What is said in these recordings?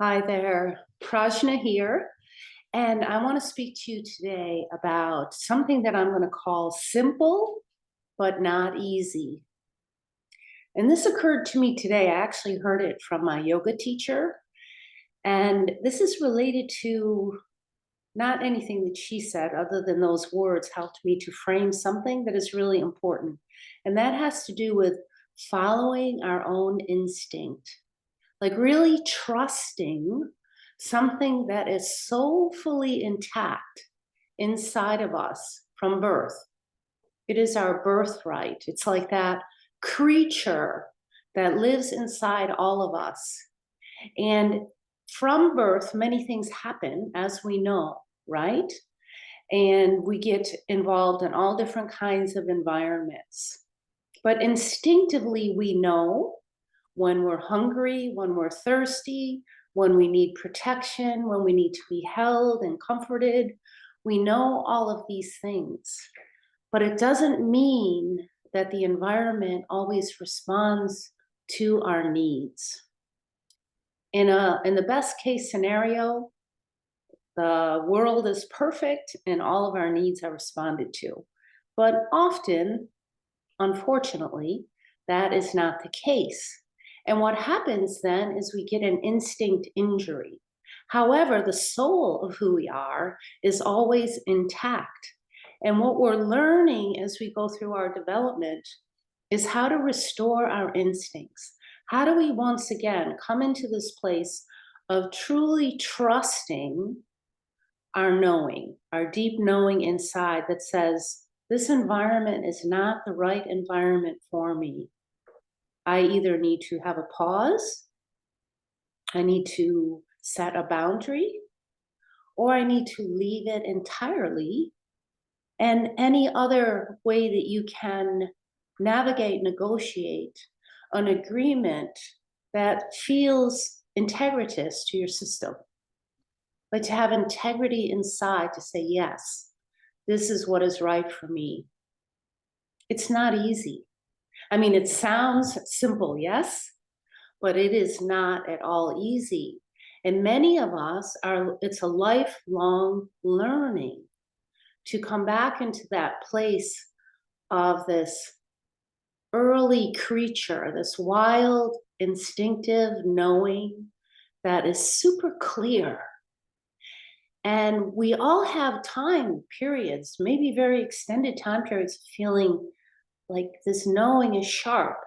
Hi there, Prajna here, and I want to speak to you today about something that I'm going to call simple but not easy. And this occurred to me today. I actually heard it from my yoga teacher, and this is related to not anything that she said, other than those words helped me to frame something that is really important. And that has to do with following our own instinct. Like really trusting something that is so fully intact inside of us from birth. It is our birthright. It's like that creature that lives inside all of us. And from birth, many things happen, as we know, right? And we get involved in all different kinds of environments. But instinctively, we know when we're hungry, when we're thirsty, when we need protection, when we need to be held and comforted. We know all of these things, but it doesn't mean that the environment always responds to our needs. In the best case scenario, the world is perfect and all of our needs are responded to. But often, unfortunately, that is not the case. And what happens then is we get an instinct injury. However, the soul of who we are is always intact. And what we're learning as we go through our development is how to restore our instincts. How do we once again come into this place of truly trusting our knowing, our deep knowing inside that says, this environment is not the right environment for me. I either need to have a pause, I need to set a boundary, or I need to leave it entirely. And any other way that you can navigate, negotiate an agreement that feels integritous to your system. But to have integrity inside to say, yes, this is what is right for me. It's not easy. I mean, it sounds simple, yes, but it is not at all easy. And many of us it's a lifelong learning to come back into that place of this early creature, this wild, instinctive knowing that is super clear. And we all have time periods, maybe very extended time periods, feeling like this knowing is sharp.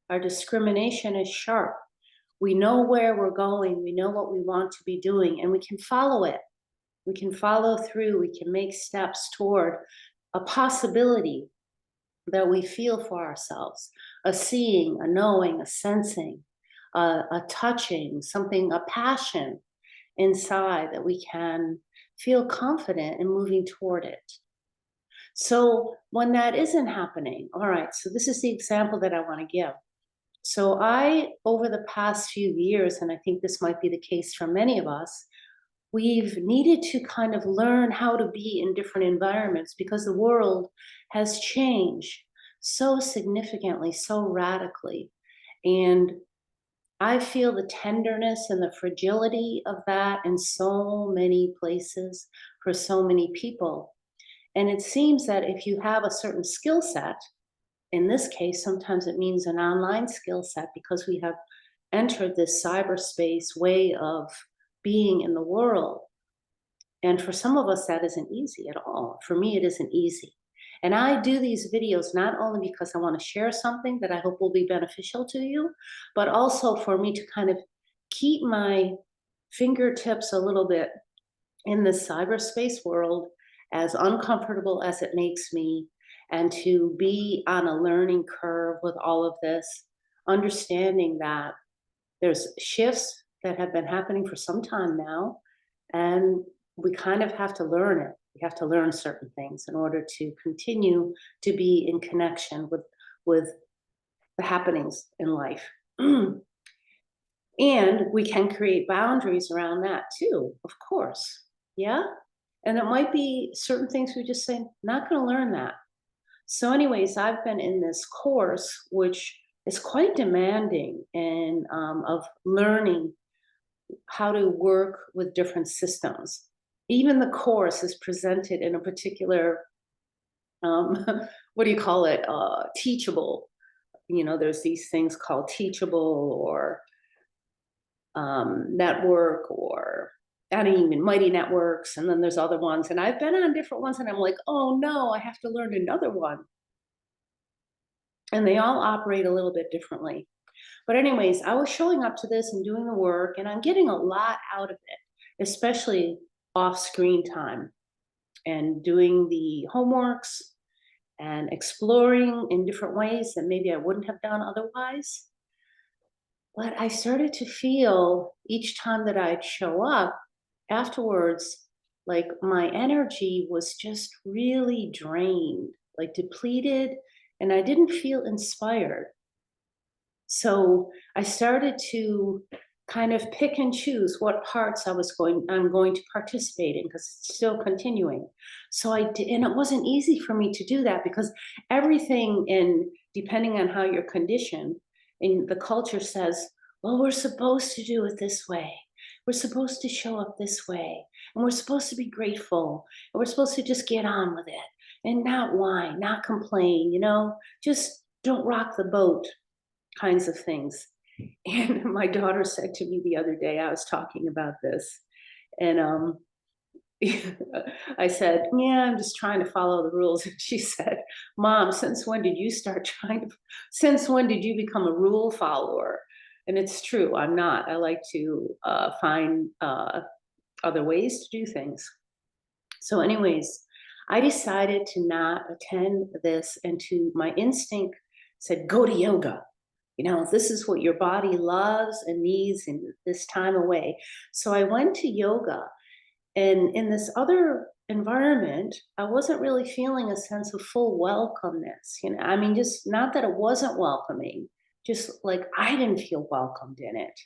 Our discrimination is sharp. We know where we're going. We know what we want to be doing, and we can follow it. We can follow through. We can make steps toward a possibility that we feel for ourselves, a seeing, a knowing, a sensing, a touching, something, a passion inside that we can feel confident in moving toward it. So when that isn't happening, all right, so this is the example that I want to give. So over the past few years, and I think this might be the case for many of us, we've needed to kind of learn how to be in different environments because the world has changed so significantly, so radically. And I feel the tenderness and the fragility of that in so many places for so many people. And it seems that if you have a certain skill set, in this case, sometimes it means an online skill set because we have entered this cyberspace way of being in the world. And for some of us, that isn't easy at all. For me, it isn't easy. And I do these videos not only because I want to share something that I hope will be beneficial to you, but also for me to kind of keep my fingertips a little bit in the cyberspace world, as uncomfortable as it makes me, and to be on a learning curve with all of this, understanding that there's shifts that have been happening for some time now, and we kind of have to learn it. We have to learn certain things in order to continue to be in connection with the happenings in life. And we can create boundaries around that too, of course. Yeah. And it might be certain things we just say, not going to learn that. So, anyways, I've been in this course, which is quite demanding and of learning how to work with different systems. Even the course is presented in a particular, um, what do you call it? Teachable. There's these things called teachable or network or not even mighty networks. And then there's other ones. And I've been on different ones and I'm like, oh no, I have to learn another one. And they all operate a little bit differently. But anyways, I was showing up to this and doing the work, and I'm getting a lot out of it, especially off screen time and doing the homeworks and exploring in different ways that maybe I wouldn't have done otherwise. But I started to feel each time that I'd show up afterwards, like my energy was just really drained, like depleted, and I didn't feel inspired. So I started to kind of pick and choose what parts I'm going to participate in because it's still continuing. So I did, and it wasn't easy for me to do that because everything in depending on how you're conditioned in the culture says, well, we're supposed to do it this way. We're supposed to show up this way. And we're supposed to be grateful. And we're supposed to just get on with it and not whine, not complain, just don't rock the boat kinds of things. And my daughter said to me the other day, I was talking about this, and I said, "Yeah, I'm just trying to follow the rules." And she said, "Mom, since when did you start since when did you become a rule follower?" And it's true, I'm not. I like to find other ways to do things. So, anyways, I decided to not attend this, and my instinct said, "Go to yoga. This is what your body loves and needs in this time away." So I went to yoga, and in this other environment, I wasn't really feeling a sense of full welcomeness. I mean, just not that it wasn't welcoming, just like I didn't feel welcomed in it.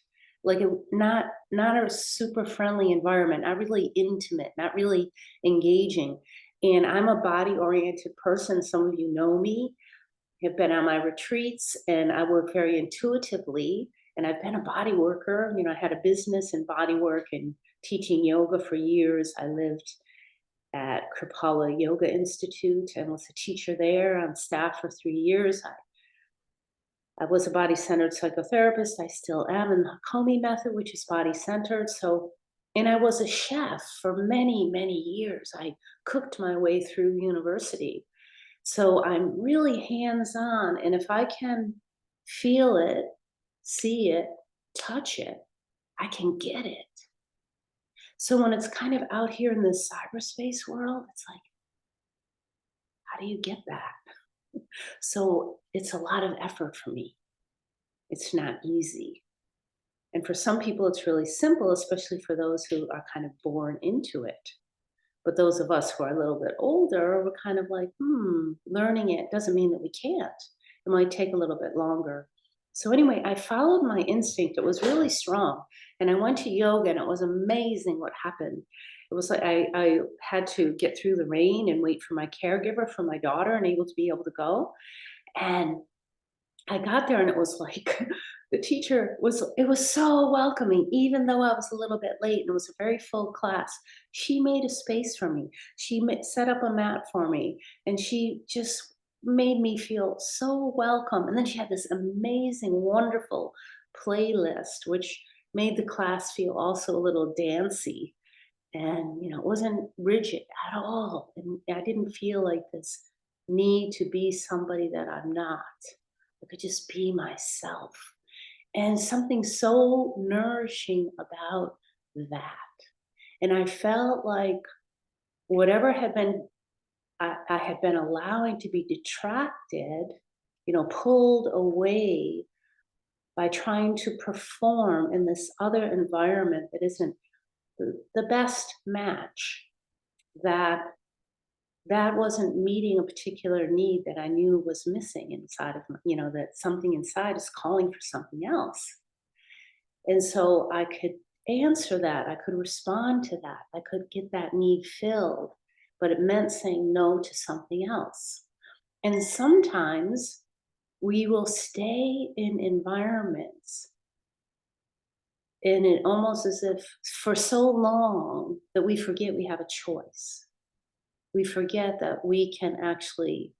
Like not a super friendly environment, not really intimate, not really engaging. And I'm a body oriented person. Some of you know me, have been on my retreats, and I work very intuitively, and I've been a body worker. I had a business in body work and teaching yoga for years. I lived at Kripalu Yoga Institute and was a teacher there on staff for 3 years. I was a body-centered psychotherapist. I still am in the Comey method, which is body-centered. So, and I was a chef for many, many years. I cooked my way through university. So I'm really hands-on, and if I can feel it, see it, touch it, I can get it. So when it's kind of out here in this cyberspace world, it's like, how do you get that? So it's a lot of effort for me. It's not easy. And for some people, it's really simple, especially for those who are kind of born into it. But those of us who are a little bit older, we're kind of like, learning it doesn't mean that we can't. It might take a little bit longer. So anyway, I followed my instinct. It was really strong. And I went to yoga, and it was amazing what happened. It was like I had to get through the rain and wait for my caregiver for my daughter and able to be able to go. And I got there, and it was like the teacher it was so welcoming, even though I was a little bit late and it was a very full class. She made a space for me. She set up a mat for me, and she just made me feel so welcome. And then she had this amazing, wonderful playlist, which made the class feel also a little dancey. And, it wasn't rigid at all. And I didn't feel like this need to be somebody that I'm not. I could just be myself. And something so nourishing about that. And I felt like whatever I had been allowing to be detracted, pulled away by trying to perform in this other environment that isn't the best match, that wasn't meeting a particular need that I knew was missing inside of that something inside is calling for something else. And so I could answer that, I could respond to that, I could get that need filled, but it meant saying no to something else. And sometimes we will stay in environments And it almost as if for so long that we forget we have a choice. We forget that we can actually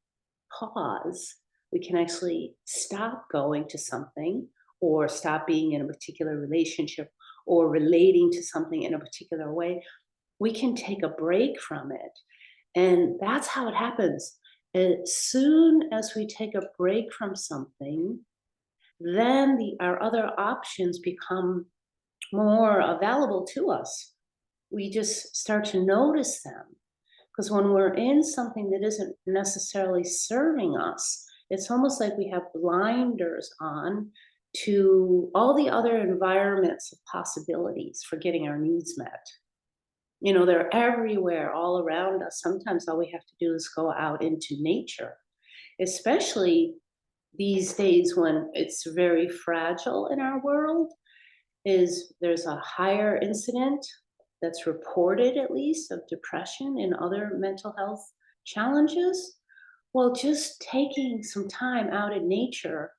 pause. We can actually stop going to something or stop being in a particular relationship or relating to something in a particular way. We can take a break from it. And that's how it happens. As soon as we take a break from something, then our other options become more available to us. We just start to notice them. Because when we're in something that isn't necessarily serving us, it's almost like we have blinders on to all the other environments of possibilities for getting our needs met. You know, they're everywhere, all around us. Sometimes all we have to do is go out into nature, especially these days when it's very fragile in our world. Is there's a higher incident that's reported, at least, of depression and other mental health challenges. Well, just taking some time out in nature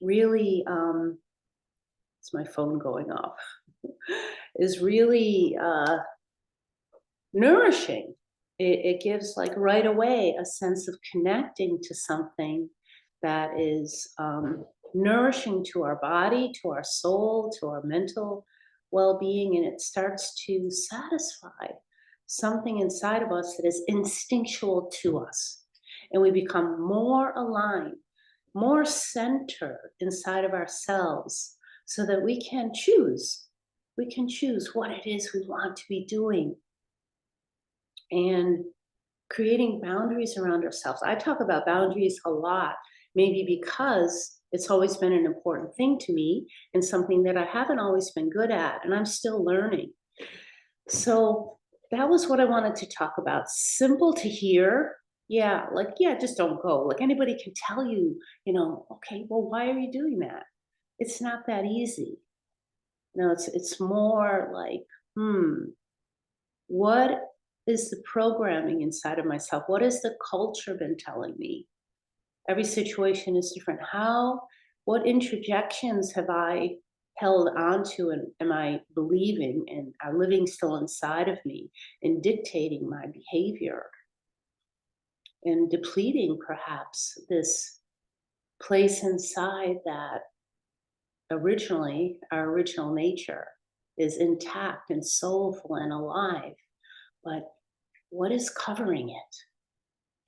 really, it's my phone going off, is really nourishing. It gives, like, right away a sense of connecting to something that is nourishing to our body, to our soul, to our mental well-being, and it starts to satisfy something inside of us that is instinctual to us. And we become more aligned, more centered inside of ourselves so that we can choose. We can choose what it is we want to be doing and creating boundaries around ourselves. I talk about boundaries a lot, maybe because it's always been an important thing to me and something that I haven't always been good at, and I'm still learning. So that was what I wanted to talk about. Simple to hear. Yeah, like, yeah, just don't go. Like anybody can tell you, okay, well, why are you doing that? It's not that easy. No, it's more like, what is the programming inside of myself? What has the culture been telling me? Every situation is different. What interjections have I held onto and am I believing and are living still inside of me and dictating my behavior and depleting perhaps this place inside that originally our original nature is intact and soulful and alive. But what is covering it?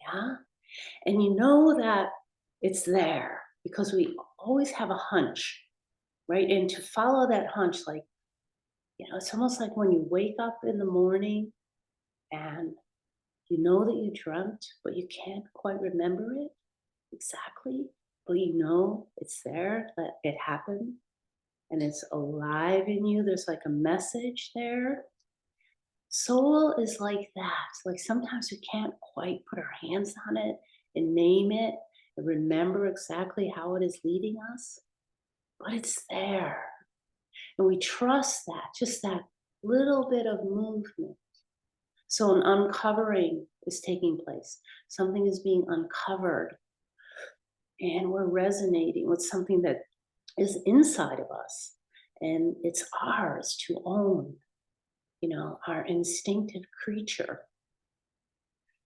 Yeah. And you know that it's there because we always have a hunch, right? And to follow that hunch, like, it's almost like when you wake up in the morning and you know that you dreamt, but you can't quite remember it exactly, but you know it's there, that it happened and it's alive in you. There's like a message there. Soul is like that. Like sometimes we can't quite put our hands on it and name it and remember exactly how it is leading us, but it's there. And we trust that, just that little bit of movement. So an uncovering is taking place. Something is being uncovered, and we're resonating with something that is inside of us, and it's ours to own, our instinctive creature.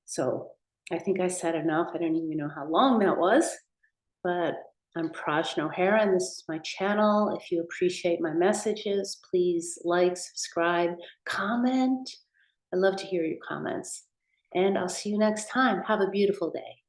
So I think I said enough. I don't even know how long that was, but I'm Prajna O'Hara, and this is my channel. If you appreciate my messages, please like, subscribe, comment. I love to hear your comments. And I'll see you next time. Have a beautiful day.